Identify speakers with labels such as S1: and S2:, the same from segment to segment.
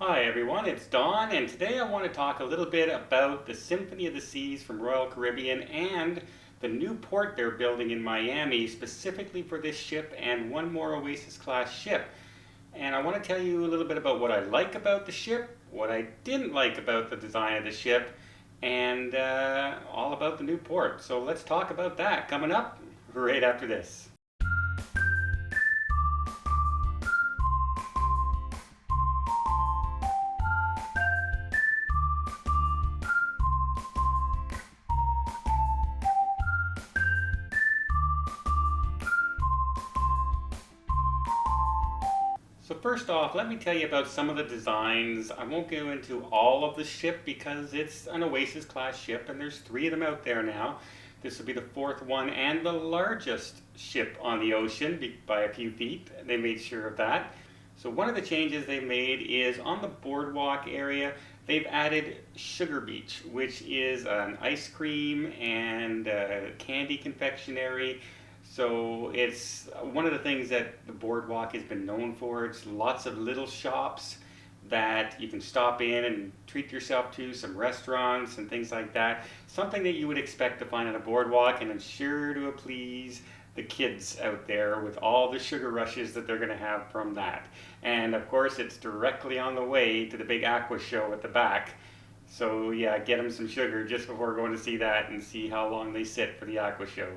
S1: Hi everyone, it's Don, and today I want to talk a little bit about the Symphony of the Seas from Royal Caribbean and the new port they're building in Miami specifically for this ship and one more Oasis class ship. And I want to tell you a little bit about what I like about the ship, what I didn't like about the design of the ship, and all about the new port. So let's talk about that coming up right after this. So first off, let me tell you about some of the designs. I won't go into all of the ship because it's an Oasis class ship and there's three of them out there now. This will be the fourth one and the largest ship on the ocean by a few feet. They made sure of that. So one of the changes they made is on the boardwalk area, they've added Sugar Beach, which is an ice cream and candy confectionery. So it's one of the things that the boardwalk has been known for. It's lots of little shops that you can stop in and treat yourself to, some restaurants and things like that. Something that you would expect to find on a boardwalk, and it's sure to please the kids out there with all the sugar rushes that they're going to have from that. And of course, it's directly on the way to the big aqua show at the back. So yeah, get them some sugar just before going to see that and see how long they sit for the aqua show.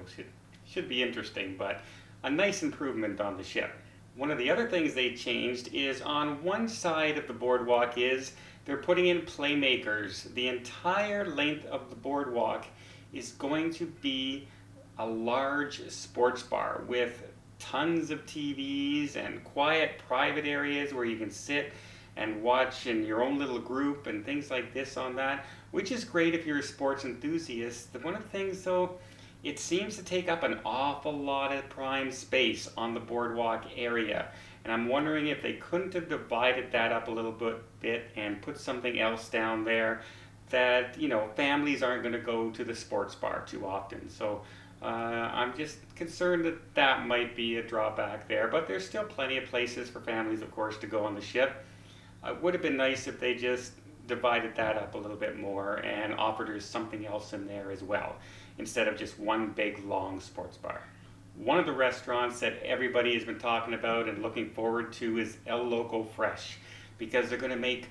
S1: Should be interesting, but a nice improvement on the ship. One of the other things they changed is on one side of the boardwalk is they're putting in playmakers. The entire length of the boardwalk is going to be a large sports bar with tons of TVs and quiet private areas where you can sit and watch in your own little group and things like this on that, which is great if you're a sports enthusiast. One of the things though, it seems to take up an awful lot of prime space on the boardwalk area. And I'm wondering if they couldn't have divided that up a little bit and put something else down there that, families aren't going to go to the sports bar too often. So I'm just concerned that that might be a drawback there. But there's still plenty of places for families, of course, to go on the ship. It would have been nice if they just divided that up a little bit more and offered us something else in there as well, instead of just one big long sports bar. One of the restaurants that everybody has been talking about and looking forward to is El Loco Fresh, because they're going to make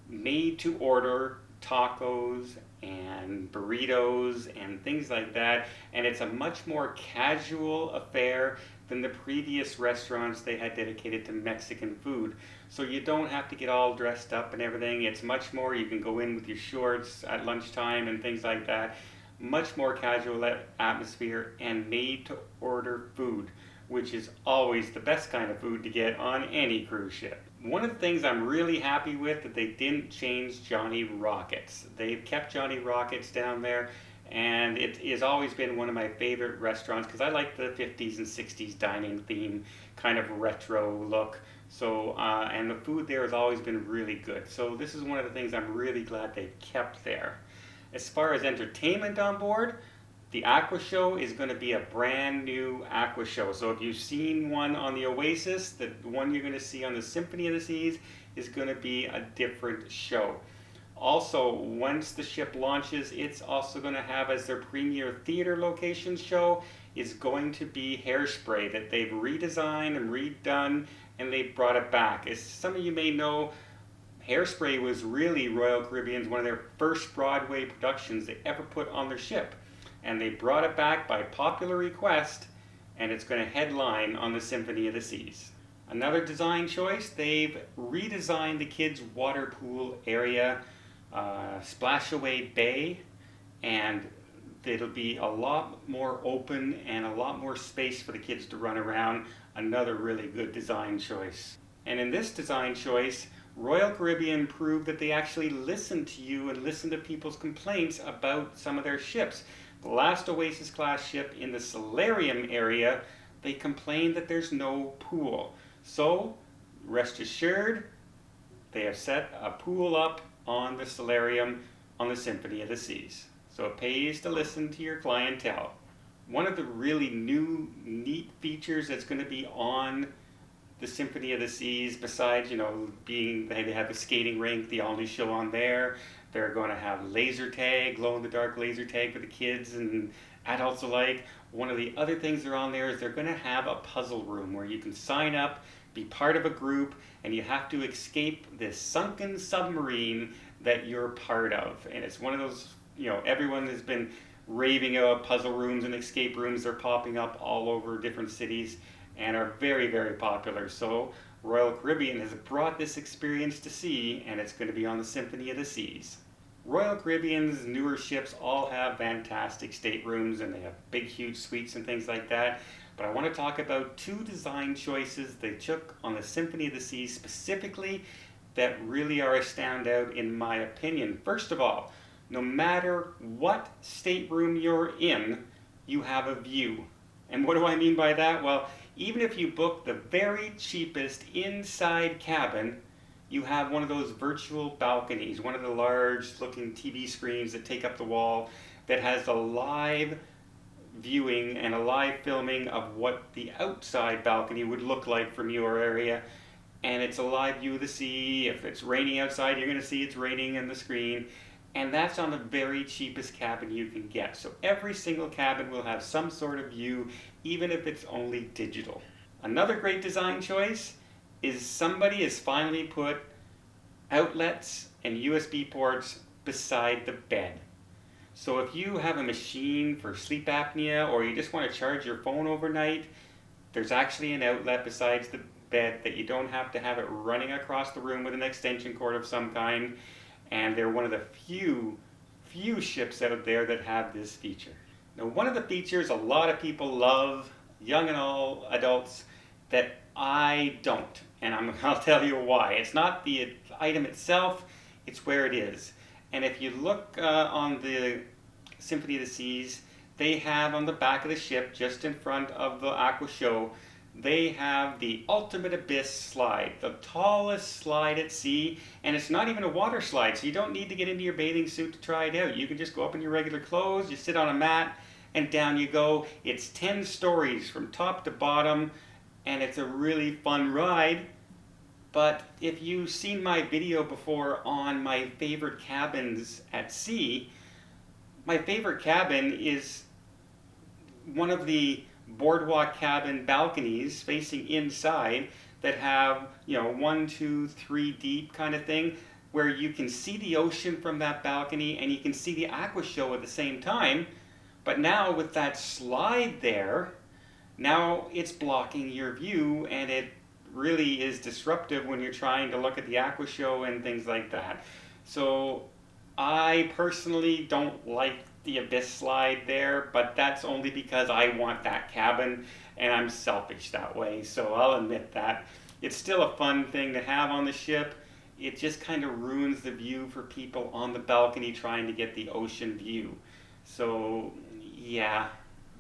S1: made to order tacos and burritos and things like that, and it's a much more casual affair than the previous restaurants they had dedicated to Mexican food. So you don't have to get all dressed up and everything. It's much more, you can go in with your shorts at lunchtime and things like that. Much more casual atmosphere and made to order food, which is always the best kind of food to get on any cruise ship. One of the things I'm really happy with that they didn't change Johnny Rockets. They've kept Johnny Rockets down there, and it has always been one of my favorite restaurants because I like the 50s and 60s dining theme, kind of retro look. So, and the food there has always been really good. So this is one of the things I'm really glad they've kept there. As far as entertainment on board, the Aqua Show is going to be a brand new Aqua Show. So if you've seen one on the Oasis, the one you're going to see on the Symphony of the Seas is going to be a different show. Also, once the ship launches, it's also going to have as their premier theater location show is going to be Hairspray that they've redesigned and redone, and they brought it back. As some of you may know, Hairspray was really Royal Caribbean's one of their first Broadway productions they ever put on their ship. And they brought it back by popular request, and it's going to headline on the Symphony of the Seas. Another design choice, they've redesigned the kids' water pool area, Splashaway Bay, and it'll be a lot more open and a lot more space for the kids to run around. Another really good design choice. And in this design choice, Royal Caribbean proved that they actually listen to you and listen to people's complaints about some of their ships. The last Oasis class ship in the solarium area, they complained that there's no pool. So, rest assured, they have set a pool up on the solarium on the Symphony of the Seas. So it pays to listen to your clientele. One of the really new, neat features that's going to be on the Symphony of the Seas, besides, being, they have the skating rink, the all new show on there. They're going to have laser tag, glow in the dark laser tag for the kids and adults alike. One of the other things they're on there is they're going to have a puzzle room where you can sign up, be part of a group, and you have to escape this sunken submarine that you're part of. And it's one of those, everyone has been raving about puzzle rooms and escape rooms. They're popping up all over different cities and are very, very popular. So Royal Caribbean has brought this experience to sea, and it's going to be on the Symphony of the Seas. Royal Caribbean's newer ships all have fantastic staterooms, and they have big, huge suites and things like that. But I want to talk about two design choices they took on the Symphony of the Seas specifically that really are a standout in my opinion. First of all, no matter what stateroom you're in, you have a view. And what do I mean by that? Well, even if you book the very cheapest inside cabin, you have one of those virtual balconies, one of the large looking TV screens that take up the wall that has a live viewing and a live filming of what the outside balcony would look like from your area. And it's a live view of the sea. If it's raining outside, you're going to see it's raining in the screen. And that's on the very cheapest cabin you can get. So every single cabin will have some sort of view, even if it's only digital. Another great design choice is somebody has finally put outlets and USB ports beside the bed. So if you have a machine for sleep apnea or you just want to charge your phone overnight, there's actually an outlet besides the bed that you don't have to have it running across the room with an extension cord of some kind. And they're one of the few ships out there that have this feature. Now, one of the features a lot of people love, young and all adults, that I don't. And I'll tell you why. It's not the item itself, it's where it is. And if you look on the Symphony of the Seas, they have on the back of the ship, just in front of the Aqua Show, they have the ultimate abyss slide, the tallest slide at sea, and it's not even a water slide, so you don't need to get into your bathing suit to try it out. You can just go up in your regular clothes, you sit on a mat, and down you go. It's 10 stories from top to bottom, and it's a really fun ride. But if you've seen my video before on my favorite cabins at sea, my favorite cabin is one of the Boardwalk cabin balconies facing inside that have, 1, 2, 3 deep kind of thing, where you can see the ocean from that balcony and you can see the Aqua Show at the same time. But now with that slide there, now it's blocking your view, and it really is disruptive when you're trying to look at the Aqua Show and things like that. So I personally don't like the abyss slide there, but that's only because I want that cabin and I'm selfish that way, so I'll admit that. It's still a fun thing to have on the ship. It just kind of ruins the view for people on the balcony trying to get the ocean view. So yeah,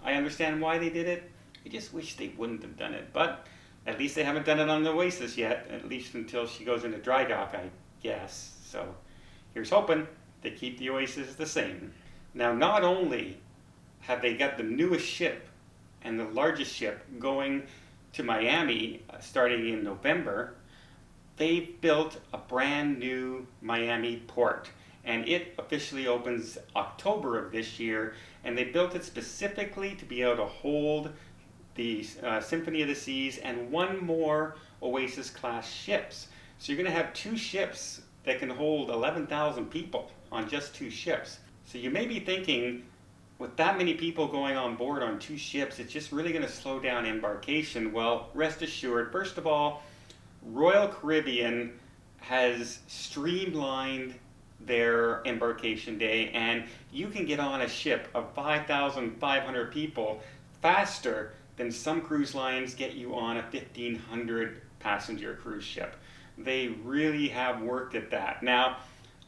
S1: I understand why they did it. I just wish they wouldn't have done it, but at least they haven't done it on the Oasis yet, at least until she goes into dry dock, I guess. So here's hoping they keep the Oasis the same. Now, not only have they got the newest ship and the largest ship going to Miami starting in November, they built a brand new Miami port, and it officially opens October of this year, and they built it specifically to be able to hold the Symphony of the Seas and one more Oasis class ships. So you're going to have 2 ships that can hold 11,000 people on just 2 ships. So you may be thinking, with that many people going on board on 2 ships, it's just really going to slow down embarkation. Well, rest assured, first of all, Royal Caribbean has streamlined their embarkation day, and you can get on a ship of 5,500 people faster than some cruise lines get you on a 1,500 passenger cruise ship. They really have worked at that. Now,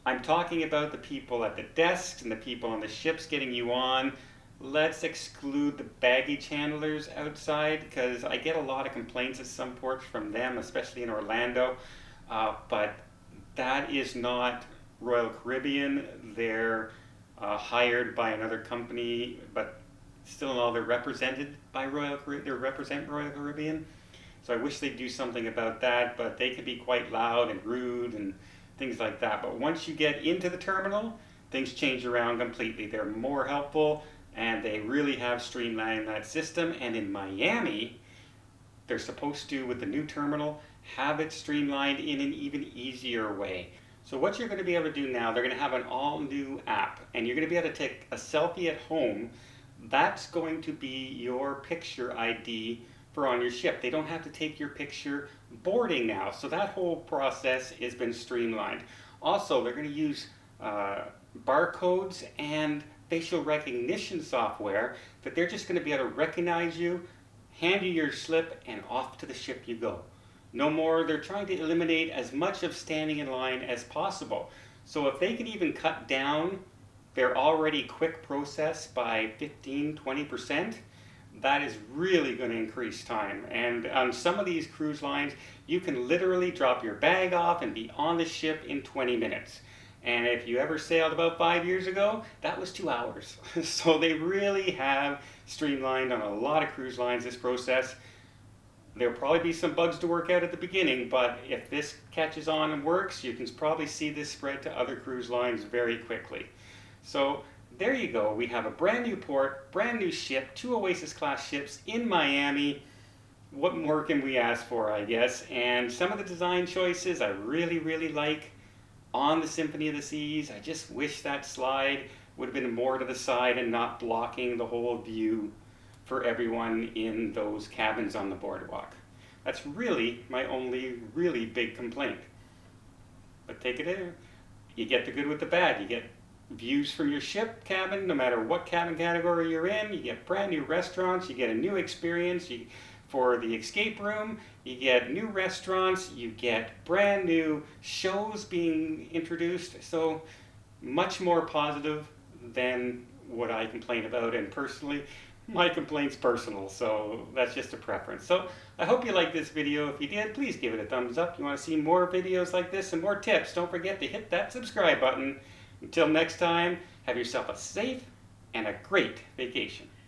S1: I'm talking about the people at the desks and the people on the ships getting you on. Let's exclude the baggage handlers outside, because I get a lot of complaints at some ports from them, especially in Orlando. But that is not Royal Caribbean. They're hired by another company, but still in all, they're represented by Royal Caribbean. They represent Royal Caribbean. So I wish they'd do something about that, but they can be quite loud and rude and things like that. But once you get into the terminal, things change around completely. They're more helpful and they really have streamlined that system. And in Miami, they're supposed to, with the new terminal, have it streamlined in an even easier way. So what you're going to be able to do now, they're going to have an all new app and you're going to be able to take a selfie at home. That's going to be your picture ID for on your ship. They don't have to take your picture boarding now. So that whole process has been streamlined. Also, they're going to use barcodes and facial recognition software that they're just going to be able to recognize you, hand you your slip, and off to the ship you go. No more, they're trying to eliminate as much of standing in line as possible. So if they can even cut down their already quick process by 15-20%, that is really going to increase time. And on some of these cruise lines, you can literally drop your bag off and be on the ship in 20 minutes. And if you ever sailed about 5 years ago, that was 2 hours. So they really have streamlined on a lot of cruise lines this process. There'll probably be some bugs to work out at the beginning, but if this catches on and works, you can probably see this spread to other cruise lines very quickly. So there you go. We have a brand new port, brand new ship, 2 Oasis class ships in Miami. What more can we ask for, I guess? And some of the design choices I really, really like on the Symphony of the Seas. I just wish that slide would have been more to the side and not blocking the whole view for everyone in those cabins on the boardwalk. That's really my only really big complaint. But take it in. You get the good with the bad. You get views from your ship cabin, no matter what cabin category you're in. You get brand new restaurants. You get a new experience. For the escape room, you get new restaurants. You get brand new shows being introduced. So much more positive than what I complain about. And personally, my complaint's personal, so that's just a preference. So I hope you liked this video. If you did, please give it a thumbs up. If you want to see more videos like this and more tips, don't forget to hit that subscribe button. Until next time, have yourself a safe and a great vacation.